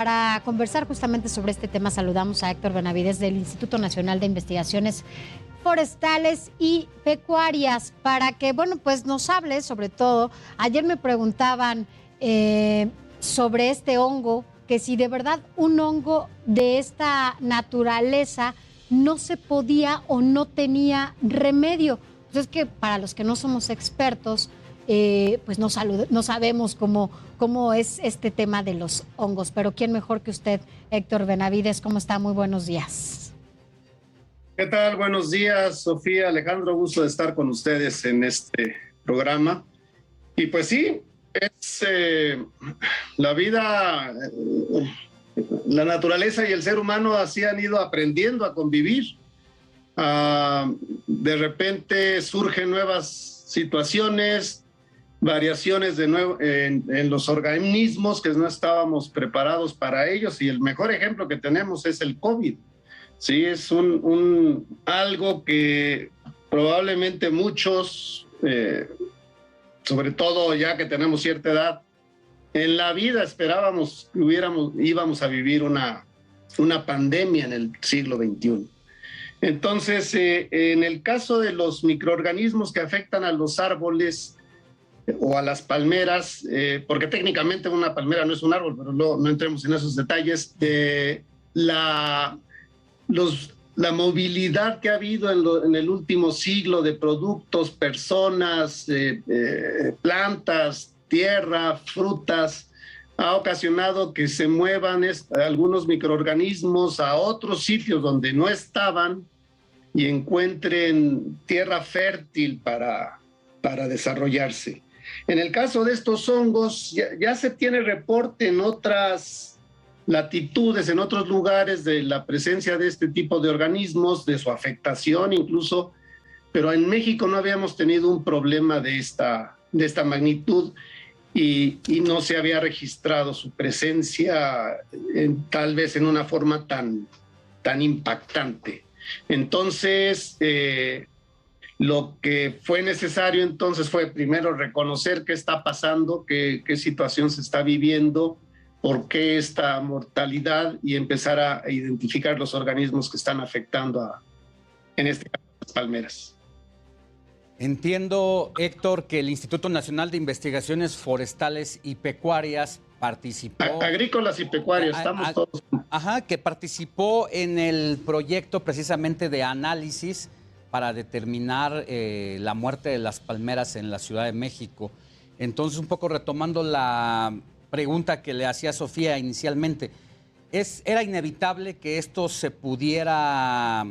Para conversar justamente sobre este tema, saludamos a Héctor Benavides del Instituto Nacional de Investigaciones Forestales y Pecuarias para que, bueno, pues nos hable sobre todo. Ayer me preguntaban sobre este hongo, que si de verdad un hongo de esta naturaleza no se podía o no tenía remedio. Pues es que para los que no somos expertos, pues no sabemos cómo es este tema de los hongos, pero ¿quién mejor que usted, Héctor Benavides? ¿Cómo está? Muy buenos días. ¿Qué tal? Buenos días, Sofía, Alejandro, gusto de estar con ustedes en este programa. Y pues sí, es la vida, la naturaleza y el ser humano así han ido aprendiendo a convivir. De repente surgen nuevas situaciones, variaciones de nuevo en los organismos que no estábamos preparados para ellos, y el mejor ejemplo que tenemos es el COVID. Sí, es algo que probablemente muchos, sobre todo ya que tenemos cierta edad, en la vida esperábamos que íbamos a vivir una pandemia en el siglo XXI. Entonces, en el caso de los microorganismos que afectan a los árboles o a las palmeras, porque técnicamente una palmera no es un árbol, pero no entremos en esos detalles, la movilidad que ha habido en el último siglo de productos, personas, plantas, tierra, frutas, ha ocasionado que se muevan algunos microorganismos a otros sitios donde no estaban y encuentren tierra fértil para desarrollarse. En el caso de estos hongos, ya se tiene reporte en otras latitudes, en otros lugares, de la presencia de este tipo de organismos, de su afectación incluso, pero en México no habíamos tenido un problema de esta magnitud y no se había registrado su presencia tal vez en una forma tan impactante. Entonces, lo que fue necesario entonces fue primero reconocer qué está pasando, qué situación se está viviendo, por qué esta mortalidad, y empezar a identificar los organismos que están afectando en este caso, las palmeras. Entiendo, Héctor, que el Instituto Nacional de Investigaciones Forestales y Pecuarias participó... Agrícolas y pecuarias, estamos todos... Ajá, que participó en el proyecto precisamente de análisis para determinar la muerte de las palmeras en la Ciudad de México. Entonces, un poco retomando la pregunta que le hacía Sofía inicialmente, ¿era inevitable que esto se pudiera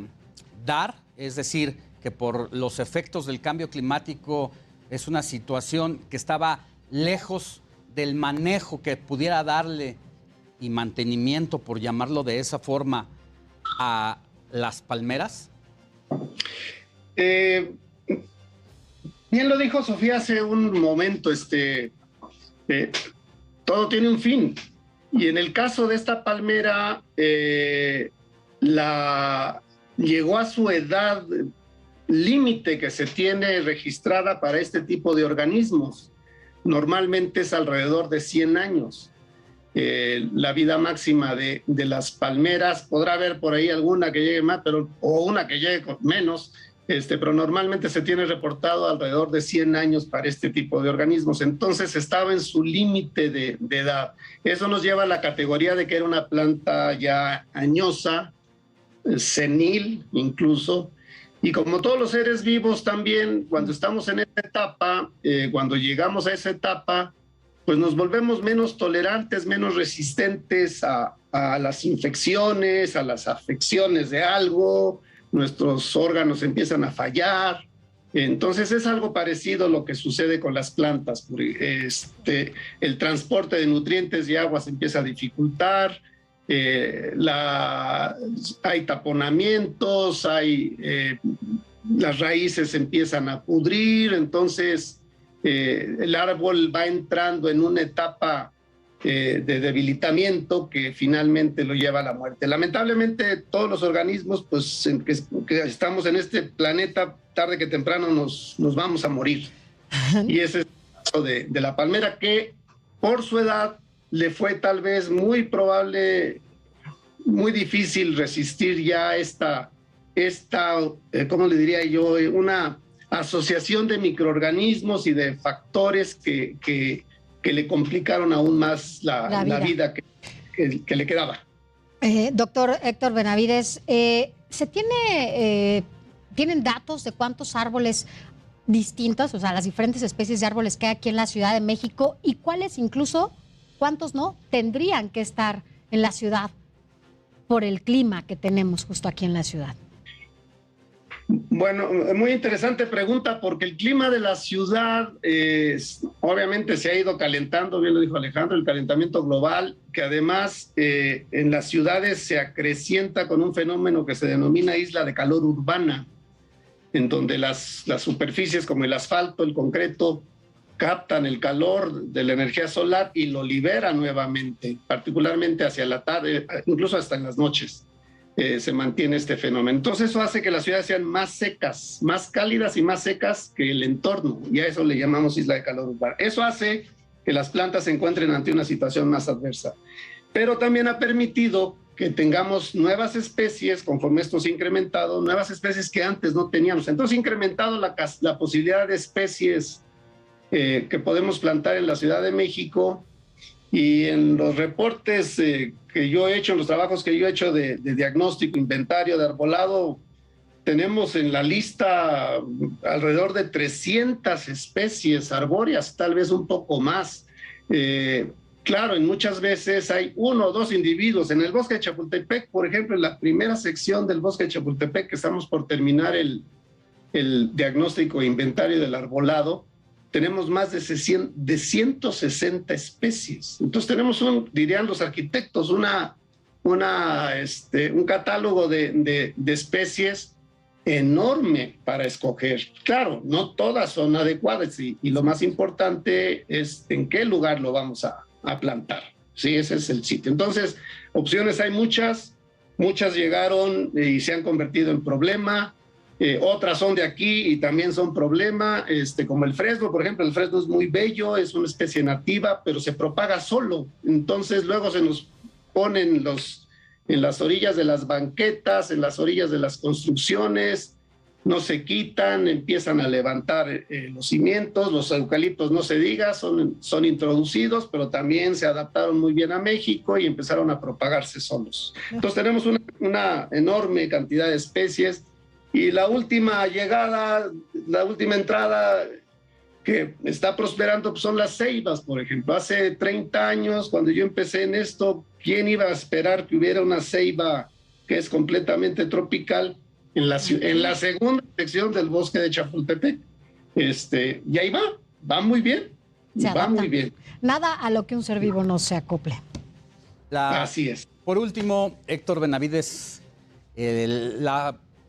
dar? Es decir, que por los efectos del cambio climático es una situación que estaba lejos del manejo que pudiera darle y mantenimiento, por llamarlo de esa forma, a las palmeras. Bien lo dijo Sofía hace un momento, todo tiene un fin, y en el caso de esta palmera llegó a su edad límite que se tiene registrada para este tipo de organismos. Normalmente es alrededor de 100 años. La vida máxima de las palmeras, podrá haber por ahí alguna que llegue más, o una que llegue con menos, pero normalmente se tiene reportado alrededor de 100 años para este tipo de organismos. Entonces estaba en su límite de edad. Eso nos lleva a la categoría de que era una planta ya añosa, senil incluso. Y como todos los seres vivos también, cuando estamos en esa etapa, cuando llegamos a esa etapa, pues nos volvemos menos tolerantes, menos resistentes a las infecciones, a las afecciones de algo, nuestros órganos empiezan a fallar. Entonces es algo parecido a lo que sucede con las plantas. El transporte de nutrientes y agua se empieza a dificultar, hay taponamientos, las raíces empiezan a pudrir, entonces el árbol va entrando en una etapa de debilitamiento que finalmente lo lleva a la muerte. Lamentablemente todos los organismos, pues que estamos en este planeta, tarde que temprano nos vamos a morir. Y ese es el caso de la palmera, que por su edad le fue tal vez muy probable, muy difícil resistir ya esta ¿cómo le diría yo? Una asociación de microorganismos y de factores que le complicaron aún más la vida que le quedaba. Doctor Héctor Benavides, ¿tienen datos de cuántos árboles distintos, o sea, las diferentes especies de árboles que hay aquí en la Ciudad de México y cuáles incluso, cuántos no, tendrían que estar en la ciudad por el clima que tenemos justo aquí en la ciudad? Bueno, muy interesante pregunta, porque el clima de la ciudad obviamente se ha ido calentando, bien lo dijo Alejandro, el calentamiento global, que además en las ciudades se acrecienta con un fenómeno que se denomina isla de calor urbana, en donde las superficies como el asfalto, el concreto, captan el calor de la energía solar y lo liberan nuevamente, particularmente hacia la tarde, incluso hasta en las noches. Se mantiene este fenómeno. Entonces eso hace que las ciudades sean más secas, más cálidas y más secas que el entorno, y a eso le llamamos isla de calor urbana. Eso hace que las plantas se encuentren ante una situación más adversa, pero también ha permitido que tengamos nuevas especies, conforme esto se ha incrementado, nuevas especies que antes no teníamos. Entonces ha incrementado la posibilidad de especies que podemos plantar en la Ciudad de México. Y en los reportes que yo he hecho, en los trabajos que yo he hecho de diagnóstico, inventario, de arbolado, tenemos en la lista alrededor de 300 especies arbóreas, tal vez un poco más. Claro, en muchas veces hay 1 o 2 individuos. En el bosque de Chapultepec, por ejemplo, en la primera sección del bosque de Chapultepec, que estamos por terminar el diagnóstico e inventario del arbolado, tenemos más de 160 especies. Entonces tenemos, dirían los arquitectos, un catálogo de especies enorme para escoger. Claro, no todas son adecuadas y lo más importante es en qué lugar lo vamos a plantar. Sí, ese es el sitio. Entonces, opciones hay muchas llegaron y se han convertido en problema. Otras son de aquí y también son problema, como el fresno, por ejemplo. El fresno es muy bello, es una especie nativa, pero se propaga solo. Entonces luego se nos ponen en las orillas de las banquetas, en las orillas de las construcciones, no se quitan, empiezan a levantar los cimientos. Los eucaliptos, no se diga, son introducidos, pero también se adaptaron muy bien a México y empezaron a propagarse solos. Entonces tenemos una enorme cantidad de especies. Y la última llegada, la última entrada que está prosperando, pues son las ceibas, por ejemplo. Hace 30 años, cuando yo empecé en esto, ¿quién iba a esperar que hubiera una ceiba que es completamente tropical en la segunda sección del bosque de Chapultepec? Y ahí va muy bien, va muy bien. Nada a lo que un ser vivo no se acople. Así es. Por último, Héctor Benavides,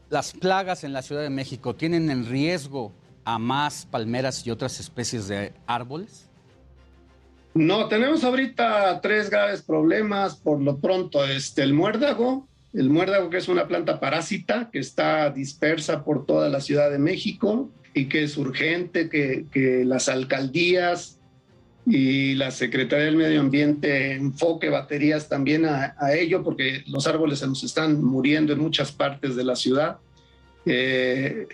las plagas en la Ciudad de México ¿tienen en riesgo a más palmeras y otras especies de árboles? No, tenemos ahorita 3 graves problemas. Por lo pronto, el muérdago, que es una planta parásita que está dispersa por toda la Ciudad de México y que es urgente que las alcaldías y la Secretaría del Medio Ambiente enfoque baterías también a ello, porque los árboles se nos están muriendo en muchas partes de la ciudad. Y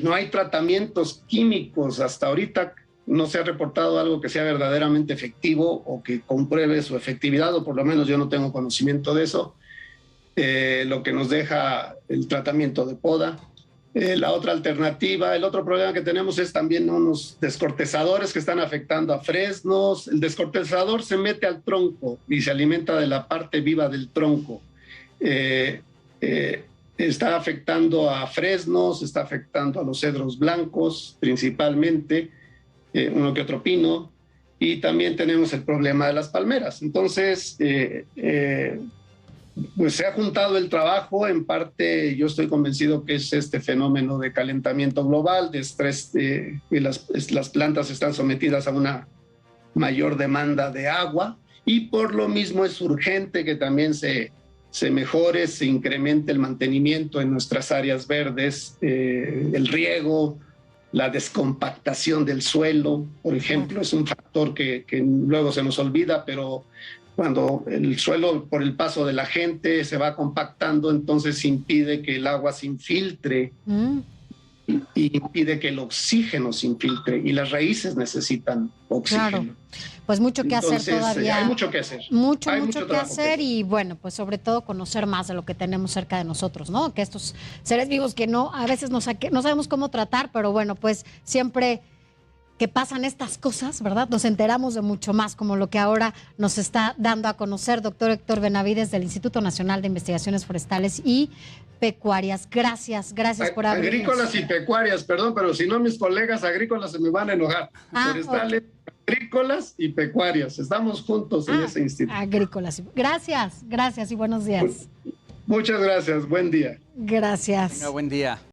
no hay tratamientos químicos. Hasta ahorita no se ha reportado algo que sea verdaderamente efectivo o que compruebe su efectividad, o por lo menos yo no tengo conocimiento de eso, lo que nos deja el tratamiento de poda. La otra alternativa, el otro problema que tenemos es también unos descortezadores que están afectando a fresnos. El descortezador se mete al tronco y se alimenta de la parte viva del tronco. Está afectando a fresnos, está afectando a los cedros blancos principalmente, uno que otro pino, y también tenemos el problema de las palmeras. Entonces, pues se ha juntado el trabajo. En parte yo estoy convencido que es este fenómeno de calentamiento global, de estrés, que las plantas están sometidas a una mayor demanda de agua, y por lo mismo es urgente que también se mejore, se incremente el mantenimiento en nuestras áreas verdes, el riego, la descompactación del suelo, por ejemplo, es un factor que luego se nos olvida, pero cuando el suelo, por el paso de la gente, se va compactando, entonces impide que el agua se infiltre y impide que el oxígeno se infiltre, y las raíces necesitan oxígeno. Claro. Pues mucho que hacer todavía. Hay mucho que hacer. Mucho que hacer y bueno, pues sobre todo conocer más de lo que tenemos cerca de nosotros, ¿no? Que estos seres vivos que a veces no sabemos cómo tratar, pero bueno, pues siempre que pasan estas cosas, ¿verdad? Nos enteramos de mucho más, como lo que ahora nos está dando a conocer doctor Héctor Benavides del Instituto Nacional de Investigaciones Forestales y Pecuarias. Gracias por abrirnos. Agrícolas y pecuarias, perdón, pero si no mis colegas agrícolas se me van a enojar. Forestales, agrícolas y pecuarias. Estamos juntos en ese instituto. Agrícolas. Gracias y buenos días. Muchas gracias. Buen día. Gracias. Buen día.